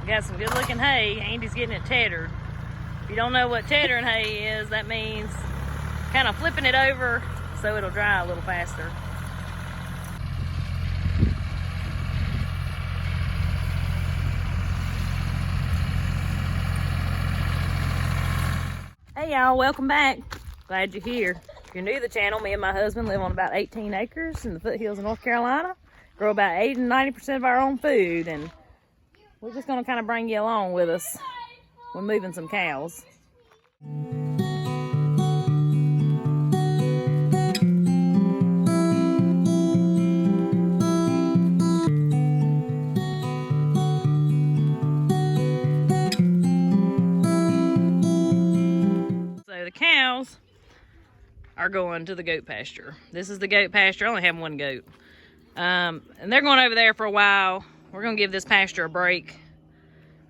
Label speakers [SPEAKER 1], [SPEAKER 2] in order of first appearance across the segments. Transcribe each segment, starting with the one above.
[SPEAKER 1] got some good looking hay. Andy's getting it tethered. If you don't know what tethering hay is, that means kind of flipping it over so it'll dry a little faster. Hey y'all, welcome back. Glad you're here. If you're new to the channel, me and my husband live on about 18 acres in the foothills of North Carolina. Grow about 80 and 90% of our own food, and we're just gonna kind of bring you along with us. We're moving some cows. So the cows are going to the goat pasture. This is the goat pasture. I only have one goat. And they're going over there for a while. We're gonna give this pasture a break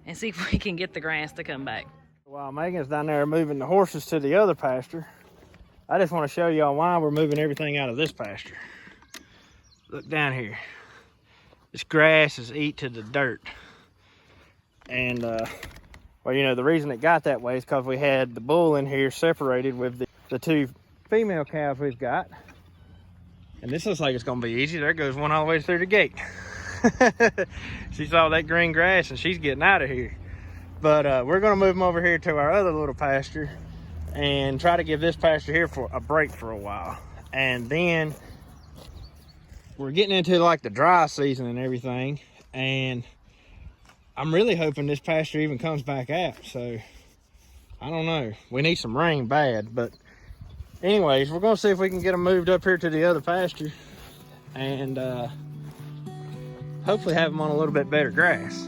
[SPEAKER 1] and see if we can get the grass to come back.
[SPEAKER 2] While Megan's down there moving the horses to the other pasture, I just want to show y'all why we're moving everything out of this pasture. Look down here. This grass is eat to the dirt. And, well, you know, the reason it got that way is because we had the bull in here separated with the two female cows we've got. And this looks like it's going to be easy. There goes one all the way through the gate. She saw that green grass and she's getting out of here. But we're going to move them over here to our other little pasture and try to give this pasture here for a break for a while. And then we're getting into like the dry season and everything. And I'm really hoping this pasture even comes back out. So I don't know. We need some rain bad. But anyways, we're going to see if we can get them moved up here to the other pasture. And hopefully have them on a little bit better grass.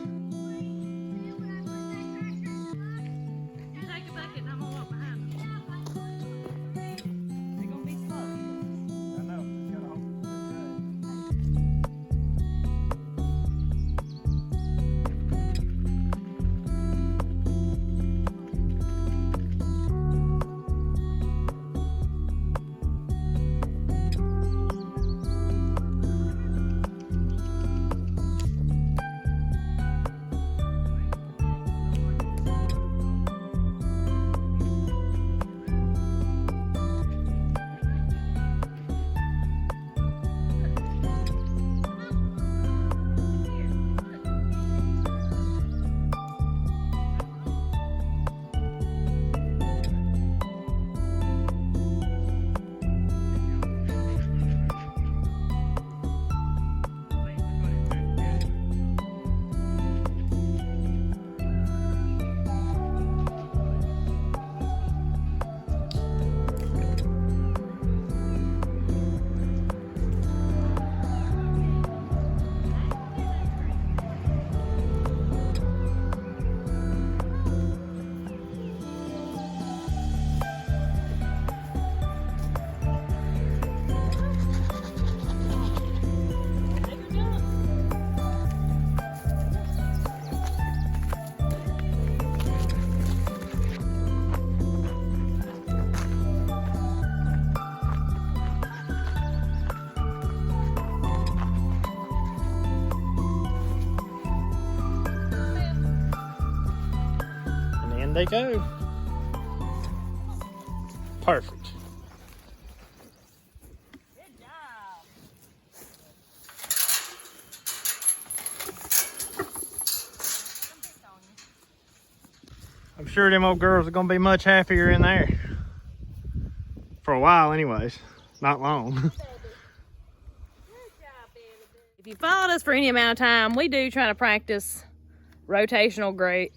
[SPEAKER 2] They go. Perfect.
[SPEAKER 1] Good job.
[SPEAKER 2] I'm sure them old girls are gonna be much happier in there. For a while anyways. Not long.
[SPEAKER 1] If you followed us for any amount of time, we do try to practice rotational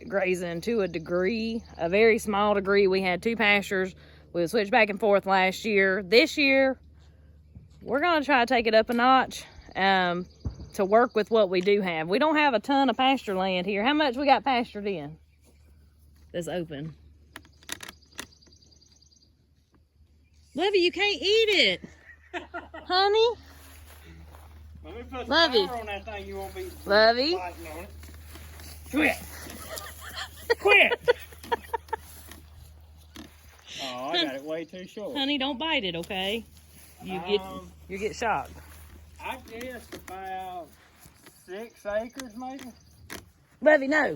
[SPEAKER 1] grazing to a degree, a very small degree. We had two pastures. We switched back and forth last year. This year, we're gonna try to take it up a notch to work with what we do have. We don't have a ton of pasture land here. How much we got pastured in? That's open. Lovey, you can't eat it. Honey?
[SPEAKER 2] Let me put
[SPEAKER 1] Lovey.
[SPEAKER 2] on that thing, you won't be
[SPEAKER 1] Lovey.
[SPEAKER 2] on it. Quit. Quit. Oh, I got it way too short.
[SPEAKER 1] Honey, don't bite it, okay? You get shocked.
[SPEAKER 2] I guess about 6 acres maybe.
[SPEAKER 1] Lovey, no.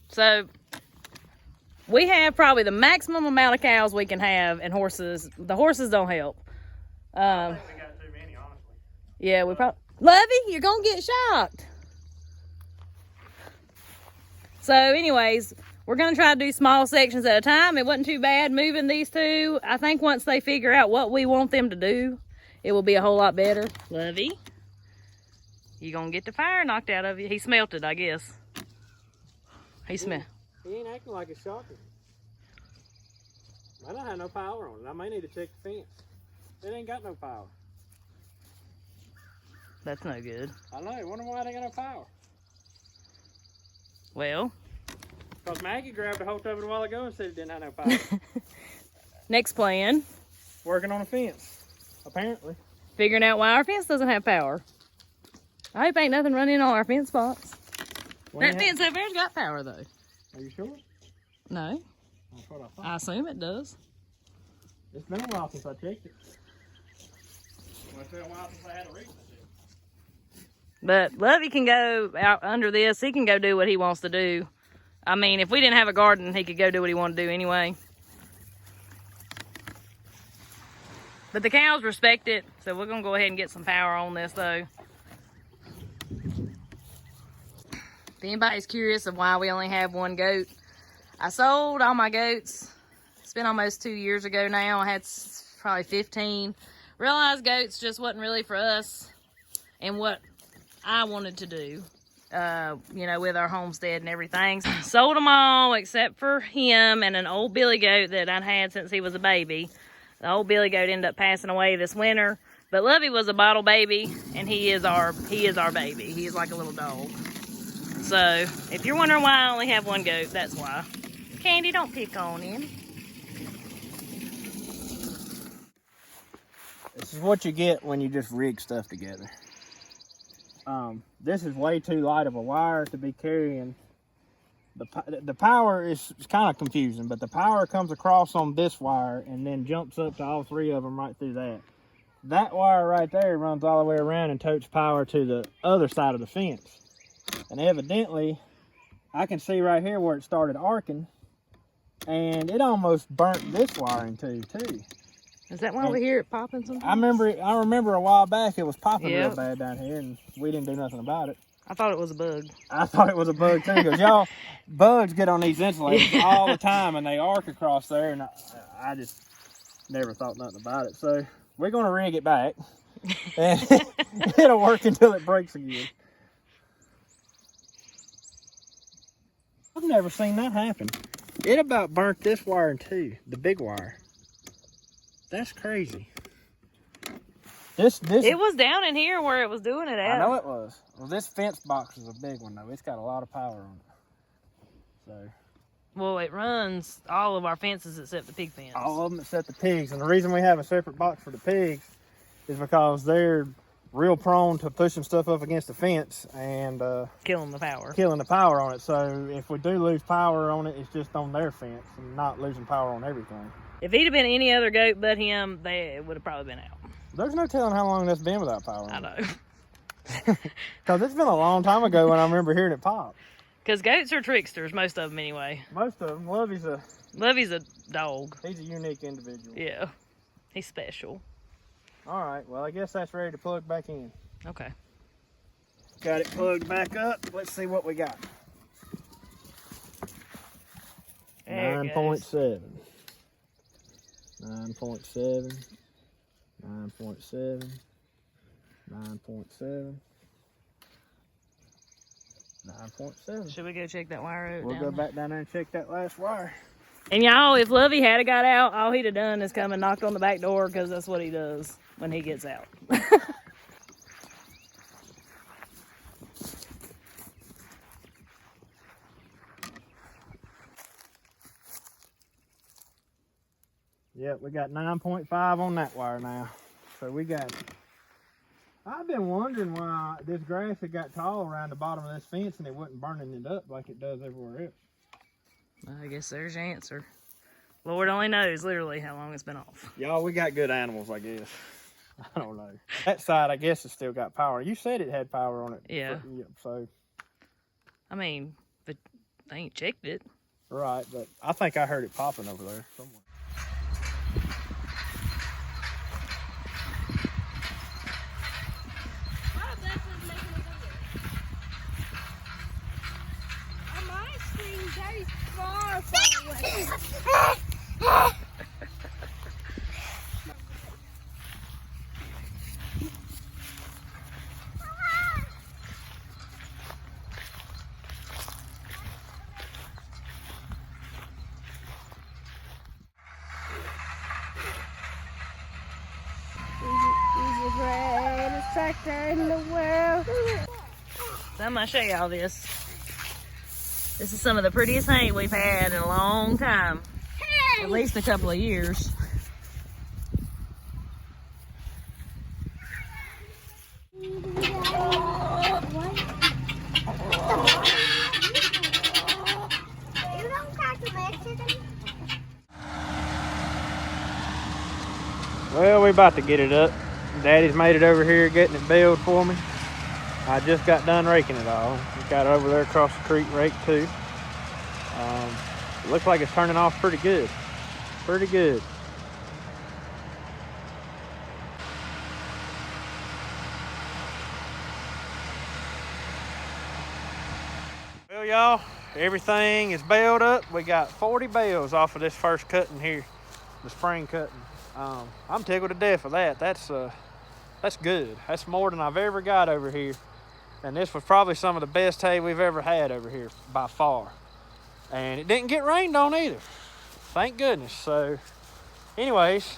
[SPEAKER 1] So, we have probably the maximum amount of cows we can have, and horses. The horses don't help.
[SPEAKER 2] I think we got too many, honestly.
[SPEAKER 1] Yeah, we probably... Lovey, you're going to get shocked. So, anyways, we're going to try to do small sections at a time. It wasn't too bad moving these two. I think once they figure out what we want them to do, it will be a whole lot better. Lovey, you going to get the fire knocked out of you. He smelt it, I guess. He smelled.
[SPEAKER 2] He ain't acting like it's shocking. I don't have no power on it. I may need to check the fence. It ain't got no power.
[SPEAKER 1] That's no good.
[SPEAKER 2] I know. Wonder why it ain't got no power.
[SPEAKER 1] Well.
[SPEAKER 2] Because Maggie grabbed a hold of it a while ago and said it didn't have no power.
[SPEAKER 1] Next plan.
[SPEAKER 2] Working on a fence, apparently.
[SPEAKER 1] Figuring out why our fence doesn't have power. I hope ain't nothing running on our fence box. That fence over there's got power though.
[SPEAKER 2] Are you sure?
[SPEAKER 1] No.
[SPEAKER 2] That's what I thought.
[SPEAKER 1] I assume it does.
[SPEAKER 2] It's been a while since I checked it. Well, it's been a while since I had a reason to.
[SPEAKER 1] But Lovey can go out under this. He can go do what he wants to do. I mean, if we didn't have a garden, he could go do what he wanted to do anyway. But the cows respect it, so we're going to go ahead and get some power on this, though. If anybody's curious of why we only have one goat, I sold all my goats. It's been almost 2 years ago now. I had probably 15. Realized goats just wasn't really for us and what I wanted to do, you know, with our homestead and everything. So sold them all except for him and an old billy goat that I'd had since he was a baby. The old billy goat ended up passing away this winter. But Lovey was a bottle baby, and he is our baby. He is like a little dog. So if you're wondering why I only have one goat, that's why. Candy, don't pick on him.
[SPEAKER 2] This is what you get when you just rig stuff together. This is way too light of a wire to be carrying. The power is kind of confusing, but the power comes across on this wire and then jumps up to all three of them right through that. That wire right there runs all the way around and totes power to the other side of the fence. And evidently, I can see right here where it started arcing, and it almost burnt this wire in two too.
[SPEAKER 1] Is that why we hear it popping sometimes?
[SPEAKER 2] I remember a while back it was popping real bad down here, and we didn't do nothing about it.
[SPEAKER 1] I thought it was a bug.
[SPEAKER 2] I thought it was a bug too, because y'all, bugs get on these insulators all the time, and they arc across there, and I just never thought nothing about it. So we're going to rig it back, and it'll work until it breaks again. I've never seen that happen. It about burnt this wire in two, the big wire. That's crazy. This
[SPEAKER 1] It was down in here where it was doing it at.
[SPEAKER 2] I know it was. Well, this fence box is a big one though. It's got a lot of power on it. So.
[SPEAKER 1] Well, it runs all of our fences except the pig fence.
[SPEAKER 2] All of them except the pigs. And the reason we have a separate box for the pigs is because they're real prone to pushing stuff up against the fence and
[SPEAKER 1] killing the power.
[SPEAKER 2] Killing the power on it. So if we do lose power on it, it's just on their fence and not losing power on everything.
[SPEAKER 1] If he'd have been any other goat but him, it would have probably been out.
[SPEAKER 2] There's no telling how long that's been without power on
[SPEAKER 1] I know.
[SPEAKER 2] Because it's been a long time ago when I remember hearing it pop.
[SPEAKER 1] Because goats are tricksters, most of them anyway.
[SPEAKER 2] Most of them. Lovey's
[SPEAKER 1] a dog.
[SPEAKER 2] He's a unique individual.
[SPEAKER 1] Yeah. He's special.
[SPEAKER 2] All right. Well, I guess that's ready to plug back in.
[SPEAKER 1] Okay.
[SPEAKER 2] Got it plugged back up. Let's see what we got. 9.7. 9.7. 9.7. 9.7. 9.7.
[SPEAKER 1] Should we go check that wire out?
[SPEAKER 2] We'll go back down there and check that last wire.
[SPEAKER 1] And y'all, if Lovey had got out, all he'd have done is come and knocked on the back door, because that's what he does when he gets out.
[SPEAKER 2] Yep, we got 9.5 on that wire now. So we got... I've been wondering why this grass had got tall around the bottom of this fence and it wasn't burning it up like it does everywhere else.
[SPEAKER 1] I guess there's your answer. Lord only knows literally how long it's been off.
[SPEAKER 2] Y'all, we got good animals, I guess. I don't know. That side, I guess, has still got power. You said it had power on it.
[SPEAKER 1] Yeah.
[SPEAKER 2] So.
[SPEAKER 1] I mean, but I ain't checked it.
[SPEAKER 2] Right, but I think I heard it popping over there somewhere.
[SPEAKER 3] My screen very far away. He's the greatest tractor in the world.
[SPEAKER 1] So I'm gonna show y'all this. This is some of the prettiest hay we've had in a long time. At least a couple of years.
[SPEAKER 2] Well, we're about to get it up. Daddy's made it over here getting it baled for me. I just got done raking it all. We got it over there across the creek raked too. It looks like it's turning off pretty good. Pretty good. Well, y'all, everything is baled up. We got 40 bales off of this first cutting here, the spring cutting. I'm tickled to death for that. That's good. That's more than I've ever got over here. And this was probably some of the best hay we've ever had over here by far. And it didn't get rained on either. Thank goodness. So anyways,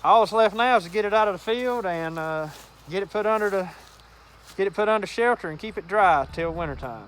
[SPEAKER 2] all that's left now is to get it out of the field and get it put under shelter and keep it dry till wintertime.